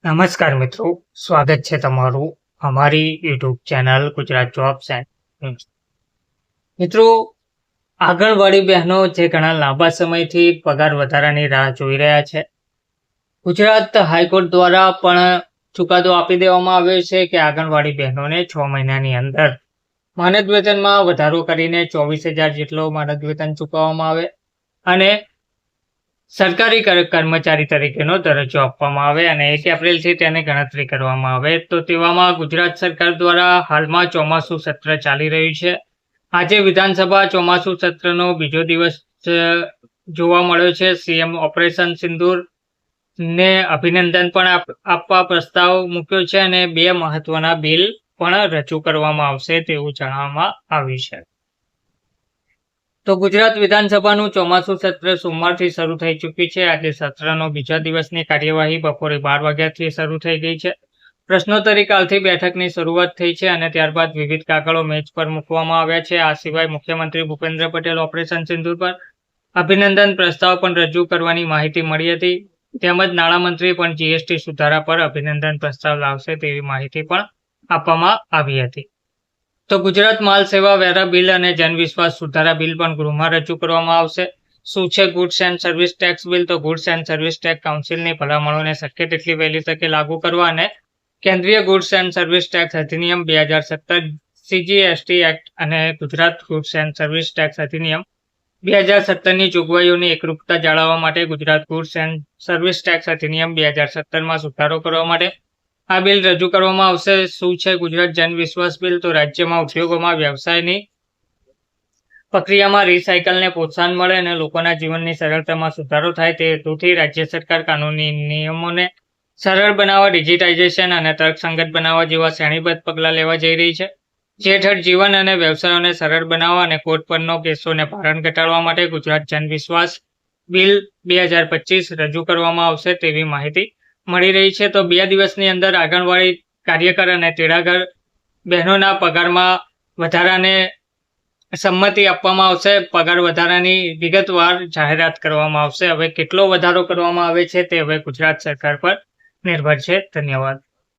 નમસ્કાર મિત્રો, સ્વાગત છે તમારું અમારી YouTube channel Gujarat jobs and મિત્રો. આંગણવાડી બહેનો જે ઘણા લાંબા સમયથી પગાર વધારાની રાહ જોઈ રહ્યા છે. ગુજરાત હાઈકોર્ટ દ્વારા પણ ચુકાદો આપી દેવામાં આવ્યો છે કે આંગણવાડી બહેનોને 6 મહિનાની અંદર માનદ વેતનમાં વધારો કરીને 24,000 જેટલો માનદ વેતન ચૂકવવામાં આવે અને સરકારી કર્મચારી તરીકેનો દરજ્જો આપવામાં આવે અને 1 એપ્રિલથી તેની ગણતરી કરવામાં આવે. તો તેવામાં ગુજરાત સરકાર દ્વારા હાલમાં ચોમાસું સત્ર ચાલી રહ્યું છે. આજે વિધાનસભા ચોમાસું સત્રનો બીજો દિવસ જોવા મળ્યો છે. સીએમ ઓપરેશન સિંદૂર ને અભિનંદન પણ આપવા પ્રસ્તાવ મૂક્યો છે અને 2 મહત્વના બિલ પણ રજૂ કરવામાં આવશે તેવું જણાવવામાં આવ્યું છે. તો ગુજરાત વિધાનસભાનું ચોમાસું સત્ર સોમવારથી શરૂ થઈ ચૂક્યું છે. આજે સત્રનો બીજા દિવસની કાર્યવાહી બપોરે 12 વાગ્યાથી શરૂ થઈ ગઈ છે. પ્રશ્નોત્તરી કાલથી બેઠકની શરૂઆત થઈ છે અને ત્યારબાદ વિવિધ કાગળો મેચ પર મૂકવામાં આવ્યા છે. આ સિવાય મુખ્યમંત્રી ભૂપેન્દ્ર પટેલ ઓપરેશન સિંદૂર પર અભિનંદન પ્રસ્તાવ પણ રજૂ કરવાની માહિતી મળી હતી. તેમજ નાણામંત્રી પણ જીએસટી સુધારા પર અભિનંદન પ્રસ્તાવ લાવશે તેવી માહિતી પણ આપવામાં આવી હતી. તો ગુજરાત માલ સેવા વેરા બિલ અને જનવિશ્વાસ સુધારા બિલ પણ ગૃહમાં રજૂ કરવામાં આવશે. શું છે goods and service tax bill? તો ગુડ્સ એન્ડ સર્વિસ ટેક્સ કાઉન્સિલની ભલામણોને શક્ય તેટલી વહેલી તકે લાગુ કરવા અને કેન્દ્રીય ગુડ્સ એન્ડ સર્વિસ ટેક્સ અધિનિયમ 2017, સીજીએસટી એક્ટ અને Gujarat goods and service tax અધિનિયમ 2017ની જોગવાઈઓની એકરૂપતા જાળવવા માટે Gujarat goods and service tax અધિનિયમ 2017માં સુધારો કરવા માટે આ બિલ રજૂ કરવામાં આવશે. શું છે ગુજરાત જનવિશ્વાસ બિલ? તો રાજ્યમાં ઉદ્યોગોમાં વ્યવસાયની પ્રક્રિયામાં રિસાયકલને પ્રોત્સાહન મળે અને લોકોના જીવનની સરળતામાં સુધારો થાય તે હેતુથી રાજ્ય સરકાર કાનૂની નિયમોને સરળ બનાવવા, ડિજિટાઇઝેશન અને તર્કસંગત બનાવવા જેવા શ્રેણીબદ્ધ પગલાં લેવા જઈ રહી છે. જે હેઠળ જીવન અને વ્યવસાયોને સરળ બનાવવા અને કોર્ટ પરનો કેસોને ભારણ ઘટાડવા માટે ગુજરાત જનવિશ્વાસ બિલ 2025 રજૂ કરવામાં આવશે તેવી માહિતી મળી રહી છે. તો 2 દિવસની અંદર આંગણવાડી કાર્યકર અને તેડાગર બહેનોના પગારમાં વધારાને સંમતિ આપવામાં આવશે. પગાર વધારાની વિગતવાર જાહેરાત કરવામાં આવશે. હવે કેટલો વધારો કરવામાં આવે છે તે હવે ગુજરાત સરકાર પર નિર્ભર છે. ધન્યવાદ.